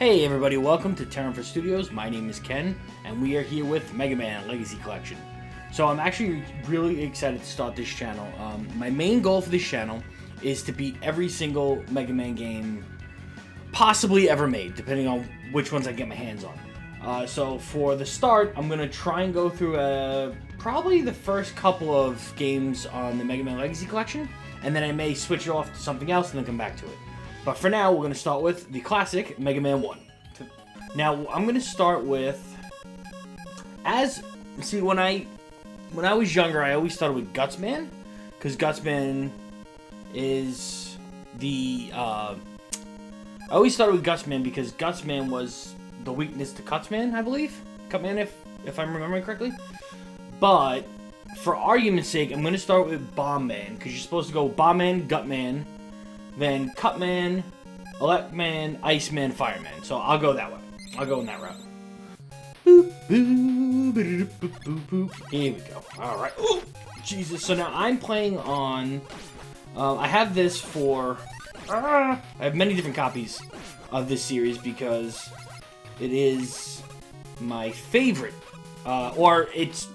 Hey everybody, welcome to Terran Studios. My name is Ken, and we are here with Mega Man Legacy Collection. So I'm actually really excited to start this channel. My main goal for this channel is to beat every single Mega Man game possibly ever made, depending on which ones I get my hands on. So for the start, I'm going to try and go through probably the first couple of games on the Mega Man Legacy Collection, and then I may switch it off to something else and then come back to it. But for now, we're going to start with the classic Mega Man 1. Now, I'm going to start with... when I was younger, I always started with Gutsman, because Gutsman is the... I always started with Gutsman because Gutsman was the weakness to Cutsman, I believe? Cutman, if I'm remembering correctly. But, for argument's sake, I'm going to start with Bombman, because you're supposed to go Bombman, Gutman, then Cutman, Electman, Iceman, Fireman. So I'll go that way. I'll go in that route. Boop, boop, boop, boop, boop, boop. Here we go. Alright. Oh, Jesus. So now I'm playing on... I have this for... I have many different copies of this series because it is my favorite. Or it's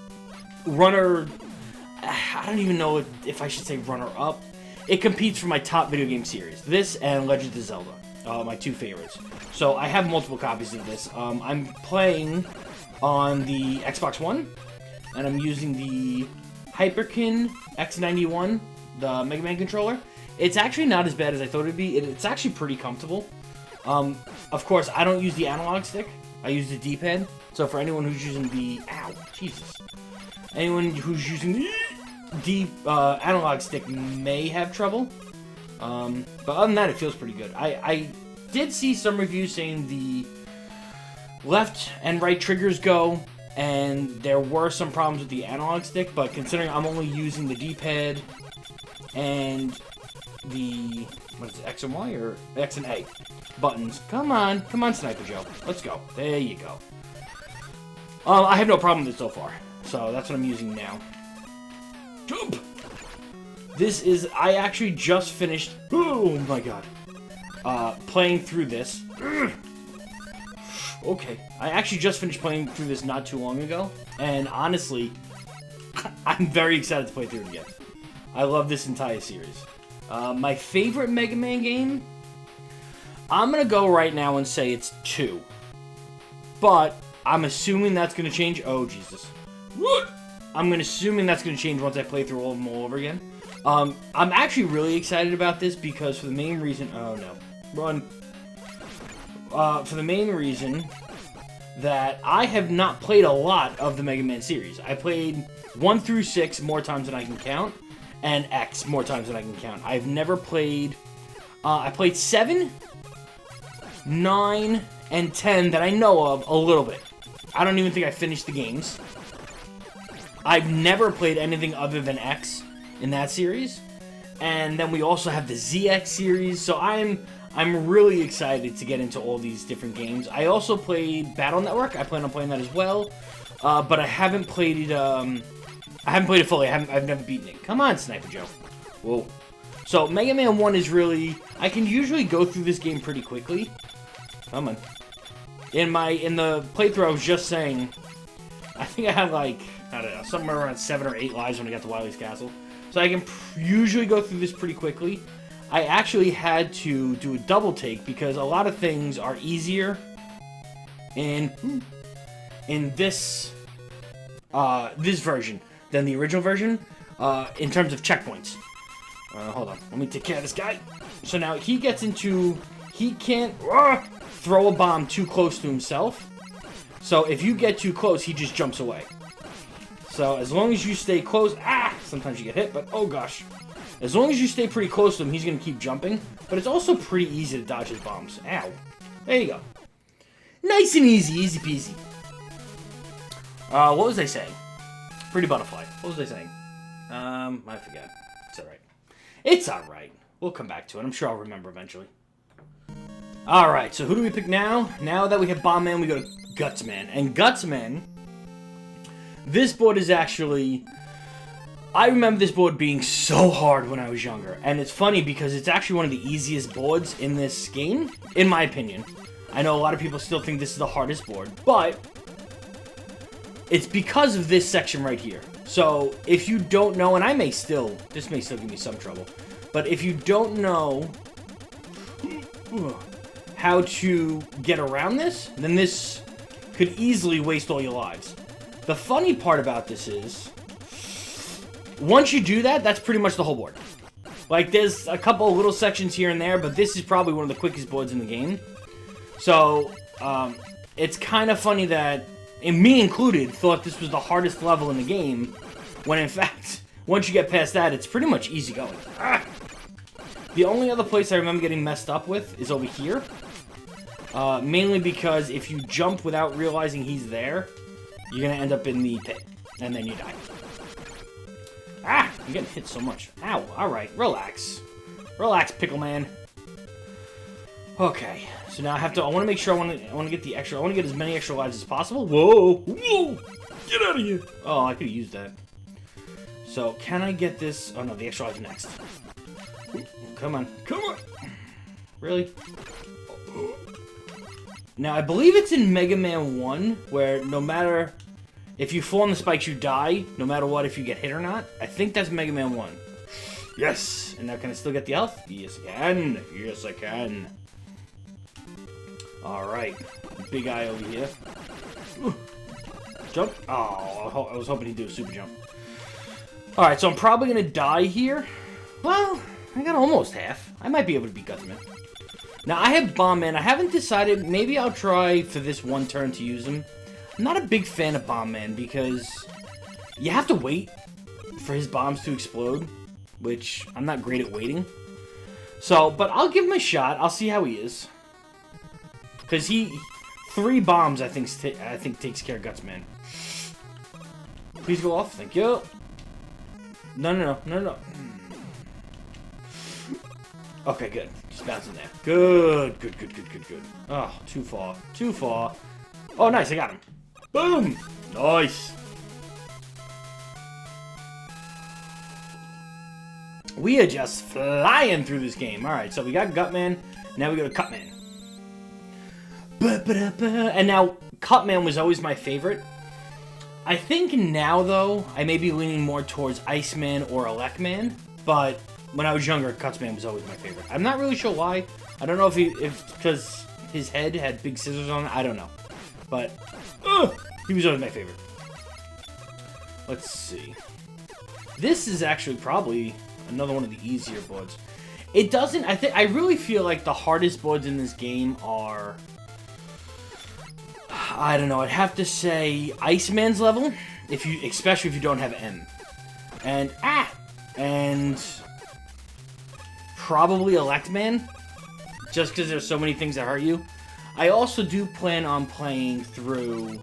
runner... I don't even know if I should say runner-up. It competes for my top video game series. This and Legend of Zelda, my two favorites. So I have multiple copies of this. I'm playing on the Xbox One, and I'm using the Hyperkin X91, the Mega Man controller. It's actually not as bad as I thought it would be. It's actually pretty comfortable. Of course, I don't use the analog stick. I use the D-pad. So for anyone who's using the... Ow, Jesus. Anyone who's using the analog stick may have trouble, but other than that, it feels pretty good. I did see some reviews saying the left and right triggers go, and there were some problems with the analog stick, but considering I'm only using the D-pad and the, what is it, X and Y, or X and A buttons. Come on, Sniper Joe. Let's go. There you go. I have no problem with it so far, so that's what I'm using now. Jump! This is... I actually just finished... Oh my god. Playing through this. Okay. I actually just finished playing through this not too long ago. And honestly, I'm very excited to play through it again. I love this entire series. My favorite Mega Man game? I'm gonna go right now and say it's 2. But, I'm assuming that's gonna change... Oh, Jesus. What? I'm assuming that's going to change once I play through all of them all over again. I'm actually really excited about this because for the main reason... Oh, no. Run. For the main reason that I have not played a lot of the Mega Man series. I played 1 through 6 more times than I can count, and X more times than I can count. I've never played... I played 7, 9, and 10 that I know of a little bit. I don't even think I finished the games. I've never played anything other than X in that series, and then we also have the ZX series. So I'm really excited to get into all these different games. I also played Battle Network. I plan on playing that as well, but I haven't played it. I haven't played it fully. I've never beaten it. Come on, Sniper Joe. Whoa. So Mega Man 1 is really... I can usually go through this game pretty quickly. Come on. In the playthrough, I was just saying, I think I have like, I don't know, somewhere around 7 or 8 lives when I got to Wiley's castle. So I can usually go through this pretty quickly. I actually had to do a double take because a lot of things are easier in this this version than the original version in terms of checkpoints. Hold on, let me take care of this guy. So now he gets into, he can't throw a bomb too close to himself. So if you get too close, he just jumps away. So as long as you stay close... Sometimes you get hit, but oh gosh. As long as you stay pretty close to him, he's going to keep jumping. But it's also pretty easy to dodge his bombs. Ow. There you go. Nice and easy. Easy peasy. What was I saying? Pretty Butterfly. What was I saying? I forgot. It's alright. It's alright. We'll come back to it. I'm sure I'll remember eventually. Alright, so who do we pick now? Now that we have Bombman, we go to Gutsman. And Gutsman... This board is actually... I remember this board being so hard when I was younger. And it's funny because it's actually one of the easiest boards in this game, in my opinion. I know a lot of people still think this is the hardest board, but it's because of this section right here. So, if you don't know, and this may still give me some trouble, but if you don't know how to get around this, then this could easily waste all your lives. The funny part about this is, once you do that, that's pretty much the whole board. Like, there's a couple of little sections here and there, but this is probably one of the quickest boards in the game. So, it's kind of funny that, and me included, thought this was the hardest level in the game, when in fact, once you get past that, it's pretty much easy going. The only other place I remember getting messed up with is over here. Mainly because if you jump without realizing he's there, you're gonna end up in the pit, and then you die. I'm getting hit so much. Ow, alright, relax. Relax, Pickle Man. Okay, so now I want to make sure I want to get the extra, I want to get as many extra lives as possible. Whoa! Whoa! Get out of here! Oh, I could have used that. So, can I get this? Oh no, the extra lives next. Come on, come on! Really? Now, I believe it's in Mega Man 1, where no matter if you fall on the spikes, you die, no matter what, if you get hit or not. I think that's Mega Man 1. Yes! And now can I still get the health? Yes, I can. Yes, I can. Alright. Big eye over here. Ooh. Jump. Oh, I was hoping he'd do a super jump. Alright, so I'm probably going to die here. Well, I got almost half. I might be able to beat Gutsman. Now, I have Bomb Man. I haven't decided. Maybe I'll try for this one turn to use him. I'm not a big fan of Bomb Man because you have to wait for his bombs to explode, which I'm not great at waiting. So, but I'll give him a shot. I'll see how he is. Because 3 bombs, I think takes care of Gutsman. Please go off. Thank you. No. Okay, good. Just bouncing there. Good. Oh, too far. Too far. Oh, nice. I got him. Boom. Nice. We are just flying through this game. Alright, so we got Gutman. Now we go to Cutman. And now, Cutman was always my favorite. I think now, though, I may be leaning more towards Iceman or Electman. But when I was younger, Cutman was always my favorite. I'm not really sure why. I don't know if because his head had big scissors on it. I don't know. But he was always my favorite. Let's see. This is actually probably another one of the easier boards. It doesn't. I really feel like the hardest boards in this game are, I don't know. I'd have to say Iceman's level, especially if you don't have M, and probably Electman, just because there's so many things that hurt you. I also do plan on playing through,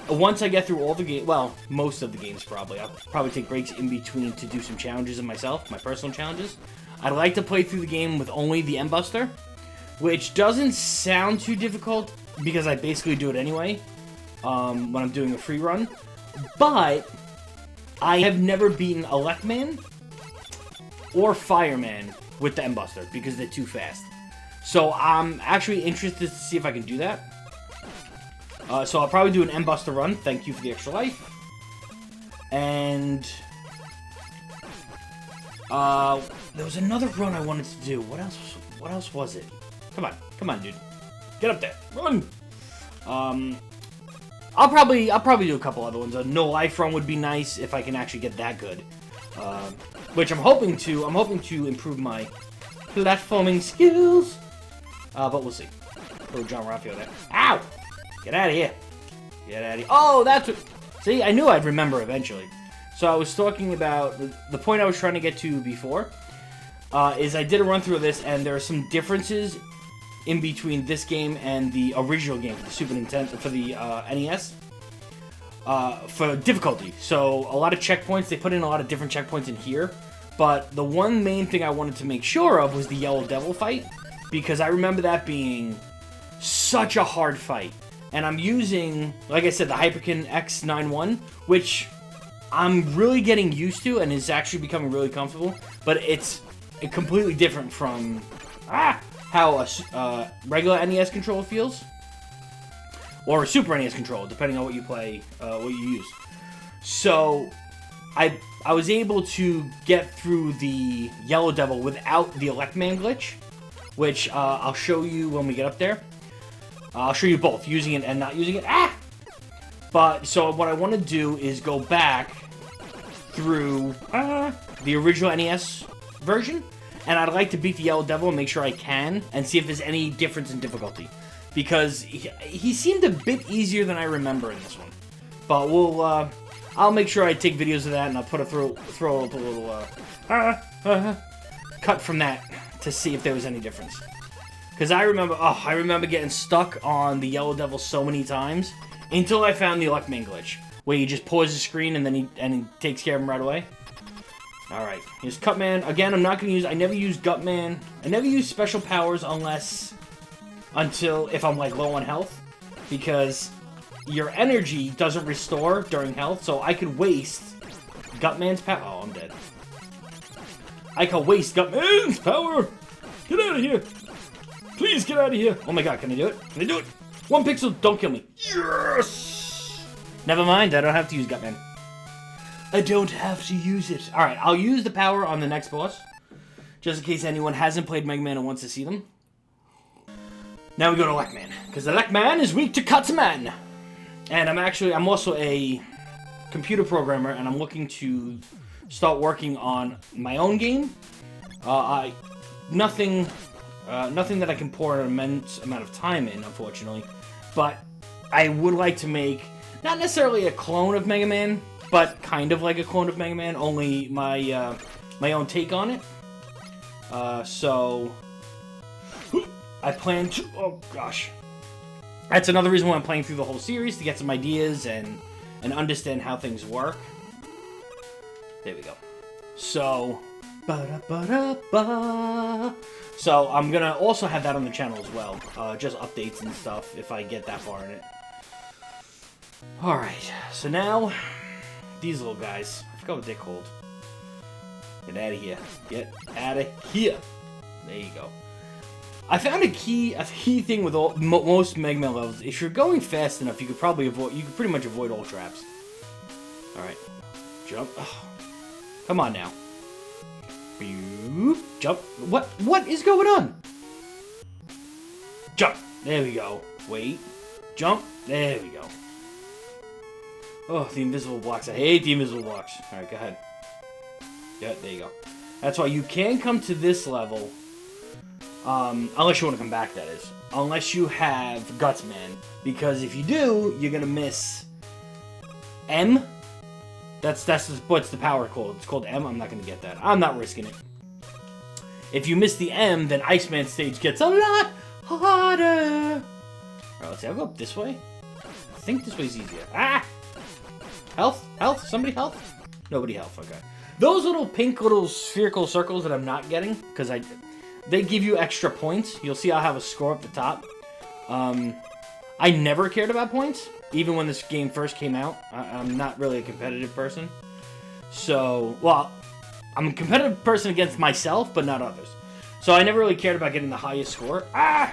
once I get through all the games, well, most of the games probably. I'll probably take breaks in between to do some challenges of myself, my personal challenges. I'd like to play through the game with only the M-Buster, which doesn't sound too difficult because I basically do it anyway when I'm doing a free run. But I have never beaten Electman or Fireman with the M-Buster because they're too fast. So I'm actually interested to see if I can do that. So I'll probably do an M-Buster run. Thank you for the extra life. And there was another run I wanted to do. What else was it? Come on, dude. Get up there. Run. I'll probably do a couple other ones. A no life run would be nice if I can actually get that good. Which I'm hoping to improve my platforming skills. But we'll see. Oh, John Raphael there. Ow! Get out of here. Get out of here. Oh, that's what... See, I knew I'd remember eventually. So I was talking about... The point I was trying to get to before is I did a run through of this, and there are some differences in between this game and the original game for the Super Nintendo, for the NES. For difficulty. So a lot of checkpoints, they put in a lot of different checkpoints in here. But the one main thing I wanted to make sure of was the Yellow Devil fight. Because I remember that being such a hard fight. And I'm using, like I said, the Hyperkin X91, which I'm really getting used to and is actually becoming really comfortable. But it's completely different from... how a regular NES controller feels, or a Super NES controller, depending on what you play, what you use. So, I was able to get through the Yellow Devil without the Electman glitch, which I'll show you when we get up there. I'll show you both, using it and not using it. Ah! But, so what I want to do is go back through the original NES version, and I'd like to beat the Yellow Devil and make sure I can, and see if there's any difference in difficulty. Because he seemed a bit easier than I remember in this one. But we'll, I'll make sure I take videos of that, and I'll put throw up a little, cut from that to see if there was any difference. Because I remember getting stuck on the Yellow Devil so many times, until I found the Electman glitch, where you just pause the screen and then he takes care of him right away. Alright, here's Cutman. Again, I'm not going to use... I never use Gutman. I never use special powers until if I'm, like, low on health. Because your energy doesn't restore during health, so I could waste Gutman's power. Oh, I'm dead. I could waste Gutman's power! Get out of here! Please get out of here! Oh my god, can I do it? Can I do it? 1 pixel, don't kill me. Yes! Never mind, I don't have to use Gutman. I don't have to use it. Alright, I'll use the power on the next boss. Just in case anyone hasn't played Mega Man and wants to see them. Now we go to Electman. Because Electman is weak to Cutman. And I'm also a computer programmer, and I'm looking to start working on my own game. Nothing that I can pour an immense amount of time in, unfortunately. But I would like to make, not necessarily a clone of Mega Man, but kind of like a clone of Mega Man, only my own take on it. So I plan to, oh gosh. That's another reason why I'm playing through the whole series, to get some ideas and understand how things work. There we go. So, so I'm gonna also have that on the channel as well, just updates and stuff if I get that far in it. Alright, so now, these little guys, I forgot what they're called. Get out of here. Get out of here. There you go. I found a key thing with most Mega Man levels. If you're going fast enough, you could pretty much avoid all traps. Alright, jump. Oh, come on now. Boop. Jump. What is going on? Jump. There we go. Wait. Jump. There we go. Oh, the invisible blocks. I hate the invisible blocks. Alright, go ahead. Yeah, there you go. That's why you can come to this level, unless you want to come back, that is. Unless you have Gutsman. Because if you do, you're gonna miss M. That's what's the power called. It's called M. I'm not going to get that. I'm not risking it. If you miss the M, then Iceman stage gets a lot harder. Alright, let's see. I'll go up this way. I think this way's easier. Ah! Health? Health? Somebody health? Nobody health. Okay. Those little pink little spherical circles that I'm not getting, because they give you extra points. You'll see I'll have a score up the top. I never cared about points. Even when this game first came out, I'm not really a competitive person. So, well, I'm a competitive person against myself, but not others. So I never really cared about getting the highest score. Ah!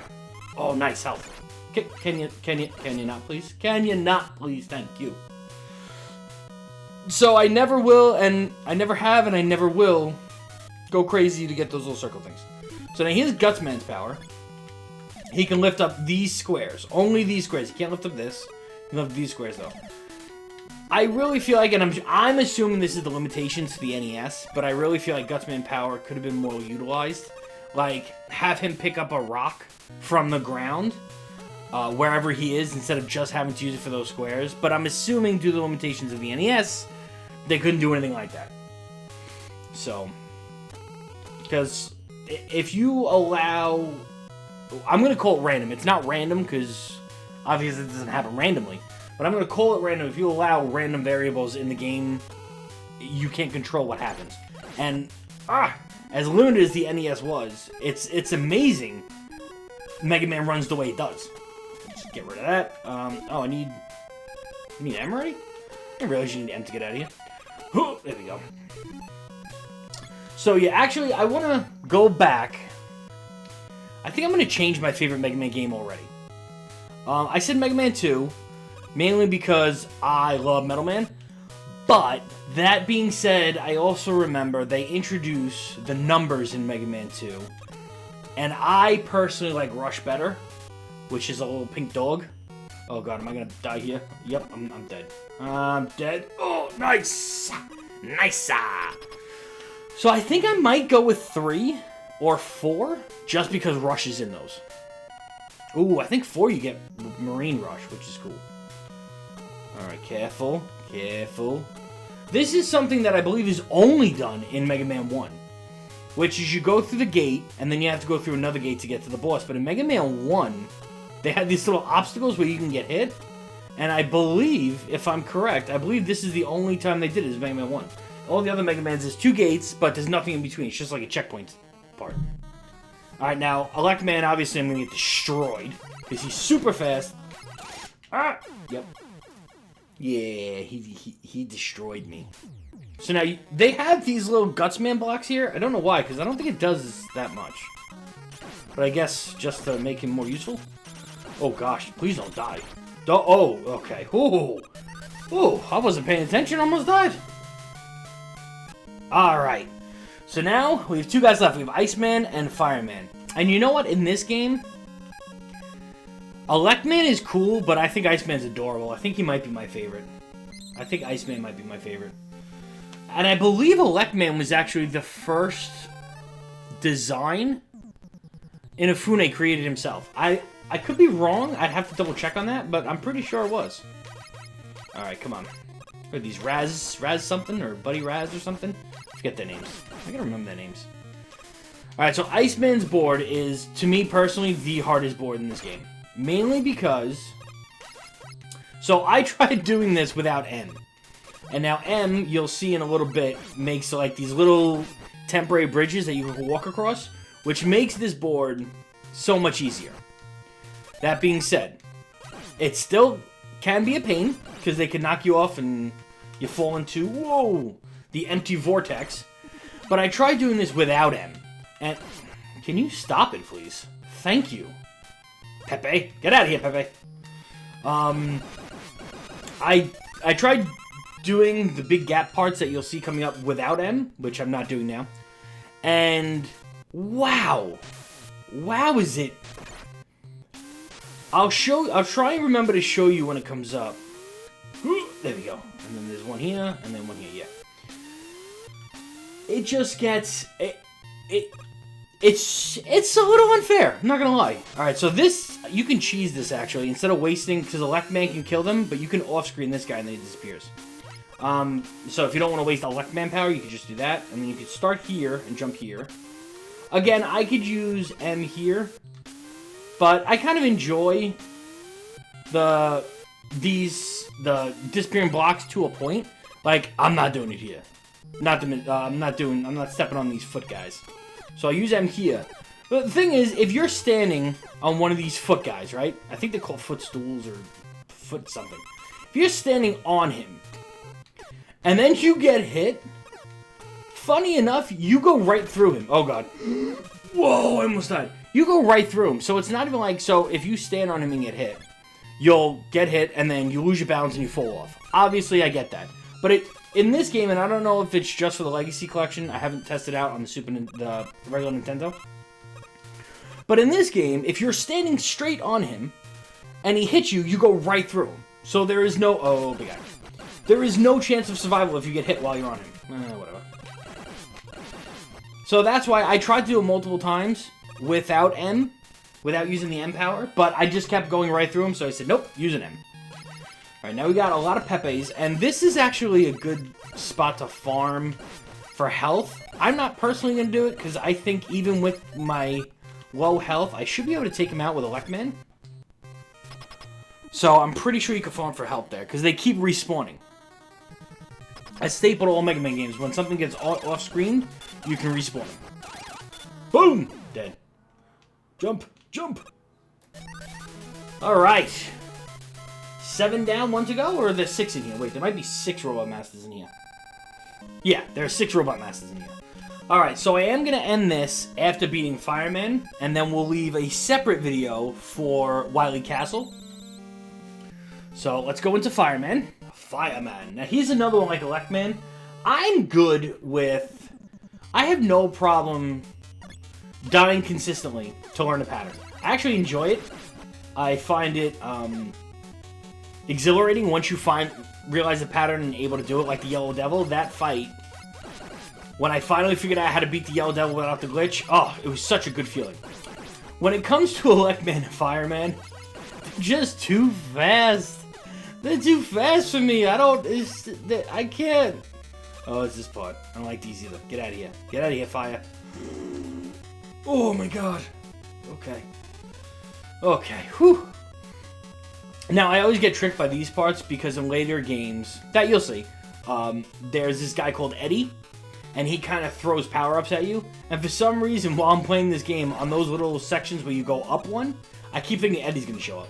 Oh, nice health. Can you not please? Can you not please? Thank you. So I never will, and I never have, and I never will go crazy to get those little circle things. So now here's Gutsman's power. He can lift up these squares. Only these squares. He can't lift up this. He can lift up these squares, though. I really feel like, and I'm assuming this is the limitations to the NES, but I really feel like Gutsman power could have been more utilized. Like, have him pick up a rock from the ground, wherever he is, instead of just having to use it for those squares. But I'm assuming, due to the limitations of the NES, they couldn't do anything like that. So, because if you allow... I'm going to call it random. It's not random, because obviously it doesn't happen randomly. But I'm going to call it random. If you allow random variables in the game, you can't control what happens. And, as limited as the NES was, it's amazing Mega Man runs the way it does. Let's get rid of that. Oh, I need M already? I realize you need M to get out of here. There we go. So, yeah, actually, I want to go back. I think I'm going to change my favorite Mega Man game already. I said Mega Man 2, mainly because I love Metal Man. But, that being said, I also remember they introduce the numbers in Mega Man 2. And I personally like Rush better, which is a little pink dog. Oh god, am I gonna die here? Yep, I'm dead. I'm dead. Oh, nice! Nice! So I think I might go with 3 or 4, just because Rush is in those. Ooh, I think 4 you get Marine Rush, which is cool. Alright, careful. Careful. This is something that I believe is only done in Mega Man 1. Which is you go through the gate, and then you have to go through another gate to get to the boss. But in Mega Man 1, they had these little obstacles where you can get hit. And I believe, if I'm correct, I believe this is the only time they did it is Mega Man 1. All the other Mega Mans is 2 gates, but there's nothing in between. It's just like a checkpoint part. Alright, now, Elect Man, obviously I'm going to get destroyed. Because he's super fast. Ah! Yep. Yeah, he destroyed me. So now, they have these little Gutsman blocks here. I don't know why, because I don't think it does that much. But I guess just to make him more useful. Oh gosh, please don't die. Oh, okay. Oh, I wasn't paying attention, almost died. Alright. So now, we have 2 guys left. We have Iceman and Fireman. And you know what? In this game, Electman is cool, but I think Iceman's adorable. I think he might be my favorite. I think Iceman might be my favorite. And I believe Electman was actually the first design Inafune created himself. I could be wrong. I'd have to double check on that, but I'm pretty sure it was. Alright, come on. What are these? Raz something? Or Buddy Raz or something? Forget their names. I gotta remember their names. Alright, so Iceman's board is, to me personally, the hardest board in this game. Mainly because... So I tried doing this without M. And now M, you'll see in a little bit, makes like these little temporary bridges that you can walk across, which makes this board so much easier. That being said, it still can be a pain, because they can knock you off and you fall into, whoa, the empty vortex. But I tried doing this without M. And, can you stop it, please? Thank you. Pepe, get out of here, Pepe. I tried doing the big gap parts that you'll see coming up without M, which I'm not doing now. And wow. Wow, is it? I'll try and remember to show you when it comes up. There we go. And then there's one here, and then one here, yeah. It just gets it's a little unfair, I'm not gonna lie. Alright, so this, you can cheese this actually, instead of wasting, because Electman can kill them, but you can off-screen this guy and then he disappears. So if you don't want to waste Electman power, you can just do that, and then you can start here and jump here. Again, I could use M here, but I kind of enjoy the disappearing blocks to a point. Like, I'm not doing it here. I'm not stepping on these foot guys. So I'll use M here. But the thing is, if you're standing on one of these foot guys, right? I think they're called footstools or foot something. If you're standing on him, and then you get hit, funny enough, you go right through him. Oh god. Whoa, I almost died. You go right through him. So it's not even like, so if you stand on him and get hit, you'll get hit and then you lose your balance and you fall off. Obviously, I get that. But in this game, and I don't know if it's just for the Legacy Collection, I haven't tested out on the regular Nintendo. But in this game, if you're standing straight on him, and he hits you, you go right through him. So there is no, oh, big guy. There is no chance of survival if you get hit while you're on him. Whatever. So that's why I tried to do it multiple times without M, without using the M power, but I just kept going right through him, so I said, nope, use an M. Alright, now we got a lot of Pepes, and this is actually a good spot to farm for health. I'm not personally going to do it, because I think even with my low health, I should be able to take him out with Electman. So I'm pretty sure you can farm for help there, because they keep respawning. A staple to all Mega Man games, when something gets off-screen, you can respawn him. Boom! Dead. Jump! Jump! Alright. 7 down, 1 to go, or are there 6 in here? Wait, there might be 6 Robot Masters in here. Yeah, there are 6 Robot Masters in here. Alright, so I am going to end this after beating Fireman, and then we'll leave a separate video for Wiley Castle. So, let's go into Fireman. Fireman. Now, here's another one like Electman. I'm good with... I have no problem dying consistently to learn a pattern. I actually enjoy it. I find it exhilarating once you realize the pattern and able to do it, like the Yellow Devil. That fight, when I finally figured out how to beat the Yellow Devil without the glitch, oh, it was such a good feeling. When it comes to Electman and Fireman, they're just too fast. They're too fast for me. I can't. Oh, it's this part. I don't like these either. Get out of here. Get out of here, Fire. Oh my god. Okay. Okay. Whew. Now, I always get tricked by these parts because in later games, that you'll see, there's this guy called Eddie, and he kind of throws power-ups at you. And for some reason, while I'm playing this game, on those little sections where you go up one, I keep thinking Eddie's going to show up.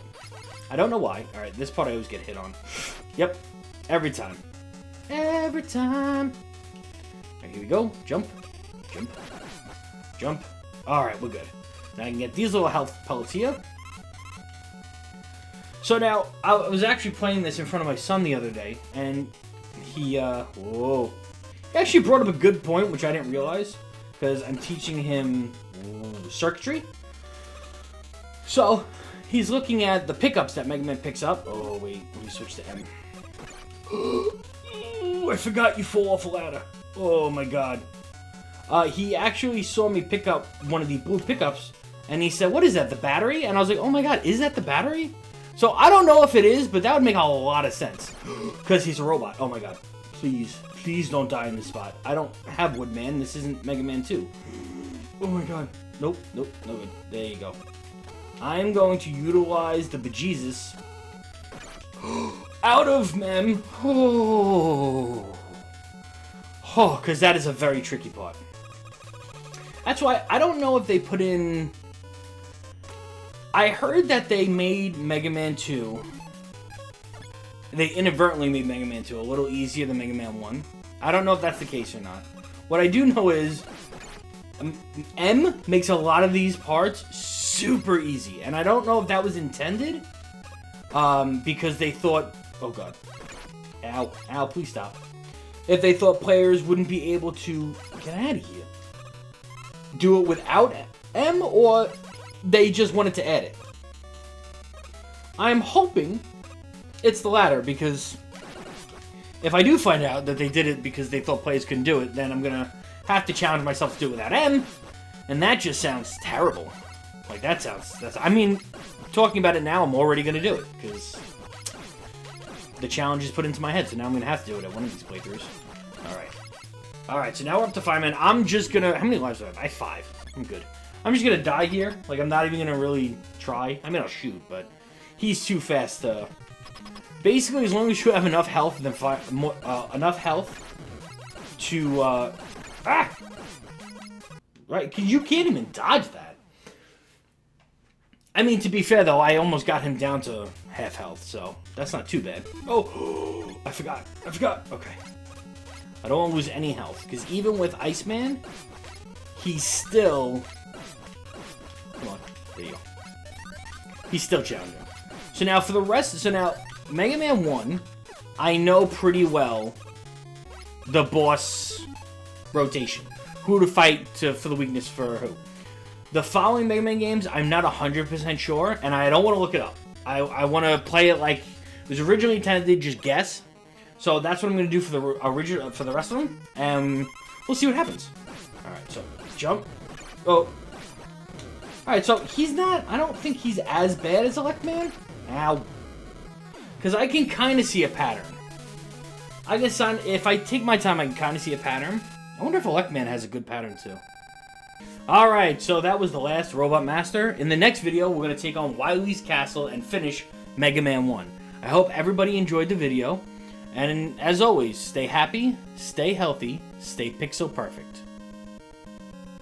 I don't know why. Alright, this part I always get hit on. Yep. Every time. Every time. Alright, here we go. Jump. Jump. Jump. Alright, we're good. Now I can get these little health pellets here. So now, I was actually playing this in front of my son the other day, and he, whoa. He actually brought up a good point, which I didn't realize, because I'm teaching him circuitry. So, he's looking at the pickups that Mega Man picks up. Oh, wait, let me switch to M. I forgot you fall off a ladder. Oh, my God. He actually saw me pick up one of the blue pickups, and he said, what is that, the battery? And I was like, oh my god, is that the battery? So I don't know if it is, but that would make a lot of sense. Because he's a robot. Oh my god. Please, please don't die in this spot. I don't have Woodman. This isn't Mega Man 2. Oh my god. Nope, nope, no good. There you go. I'm going to utilize the bejesus out of Mem. Oh, because that is a very tricky part. That's why I don't know if they put in... I heard that they made Mega Man 2... They inadvertently made Mega Man 2 a little easier than Mega Man 1. I don't know if that's the case or not. What I do know is... M makes a lot of these parts super easy. And I don't know if that was intended. Because they thought... Oh god. Ow. Ow, please stop. If they thought players wouldn't be able to... Get out of here. Do it without M, or they just wanted to add it. I'm hoping it's the latter, because if I do find out that they did it because they thought players couldn't do it, then I'm gonna have to challenge myself to do it without M, and that just sounds terrible. Like, that sounds... I mean, talking about it now, I'm already gonna do it, because the challenge is put into my head, so now I'm gonna have to do it at one of these playthroughs. Alright. Alright, so now we're up to Fireman. I'm just gonna... How many lives do I have? I have 5. I'm good. I'm just gonna die here. Like, I'm not even gonna really try. I mean, I'll shoot, but he's too fast to... Basically, as long as you have enough health, then enough health to, Ah! Right, because you can't even dodge that. I mean, to be fair, though, I almost got him down to half health, so that's not too bad. Oh, I forgot. I forgot. Okay. I don't want to lose any health, because even with Iceman, he's still... Come on. There you go. He's still challenging. So now, for the rest... So now, Mega Man 1, I know pretty well the boss rotation. Who to fight for the weakness for who. The following Mega Man games, I'm not 100% sure, and I don't want to look it up. I want to play it like it was originally intended to just guess. So that's what I'm going to do for the rest of them, and we'll see what happens. Alright, so jump. Oh. Alright, so he's not... I don't think he's as bad as Electman. Ow. Because I can kind of see a pattern. I guess if I take my time, I can kind of see a pattern. I wonder if Electman has a good pattern, too. Alright, so that was the last Robot Master. In the next video, we're going to take on Wiley's Castle and finish Mega Man 1. I hope everybody enjoyed the video. And as always, stay happy, stay healthy, stay pixel perfect.